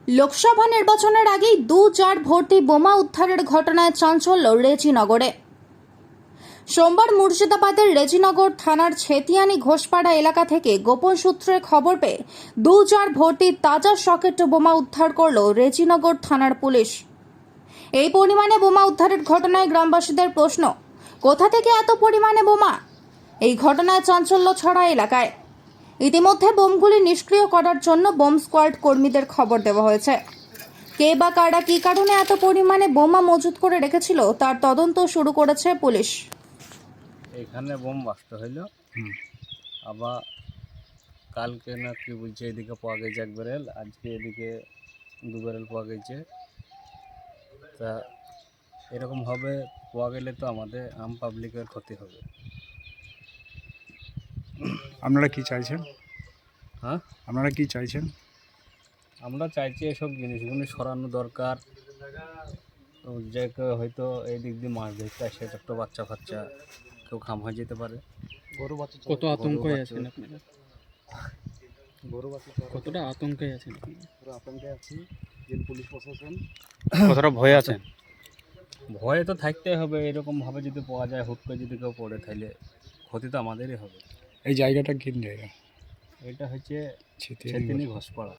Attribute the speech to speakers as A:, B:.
A: লোকসভা নির্বাচনের আগেই 2-4 ভর্তি বোমা উদ্ধারের ঘটনায় চাঞ্চল্য রেজিনগরে। সোমবার মুর্শিদাবাদের রেজিনগর থানার ছেতিয়ানি ঘোষপাড়া এলাকা থেকে গোপন সূত্রে খবর পেয়ে 2-4 ভর্তি তাজা সকেট বোমা উদ্ধার করল রেজিনগর থানার পুলিশ। এই পরিমাণে বোমা উদ্ধারের ঘটনায় গ্রামবাসীদের প্রশ্ন, কোথা থেকে এত পরিমাণে বোমা? এই ঘটনায় চাঞ্চল্য ছড়ায় এলাকায়। ইতিমধ্যে বোমগুলি নিষ্ক্রিয় করার জন্য বোম স্কোয়াড কর্মীদের খবর দেওয়া হয়েছে। কে বা কারা কী কারণে এত পরিমাণে বোমা মজুত করে রেখেছিল তার তদন্ত শুরু করেছে পুলিশ।
B: এখানে বোম বাস্ট হইল, আবার কালকে না কি বলছে এদিকে পাওয়া গেছে 1 ব্যারেল, আজকে এদিকে 2 ব্যারেল পাওয়া গেছে। তা এরকম হবে পাওয়া গেলে তো আমাদের আম পাবলিকের ক্ষতি হবে।
C: আপনারা কি চাইছেন?
B: হ্যাঁ,
C: আপনারা কি চাইছেন?
B: আমরা চাইছি এসব জিনিসগুলো সরানো দরকার। তো যে কেউ হয়তো এই দিক দিয়ে মাছ ধরতে আসে, একটা বাচ্চা ফাচ্চা কেউ খাম হয়ে যেতে পারে।
D: কত আতঙ্কে আছেন আপনারা?
B: গরু বাচ্চা
D: কতটা আতঙ্কে আছেন?
B: পুরো আতঙ্কে আছি। জেল পুলিশ প্রশাসন
D: কতটা ভয় আছেন?
B: ভয়ে তো থাকতেই হবে। এরকমভাবে যদি পাওয়া যায়, হুট করে যদি কেউ পড়ে, তাহলে ক্ষতি তো আমাদেরই হবে।
C: এই জায়গাটা কি জায়গা?
B: এটা হচ্ছে
C: ছেতিয়ানি
B: ছেতিনি ঘোষপাড়া।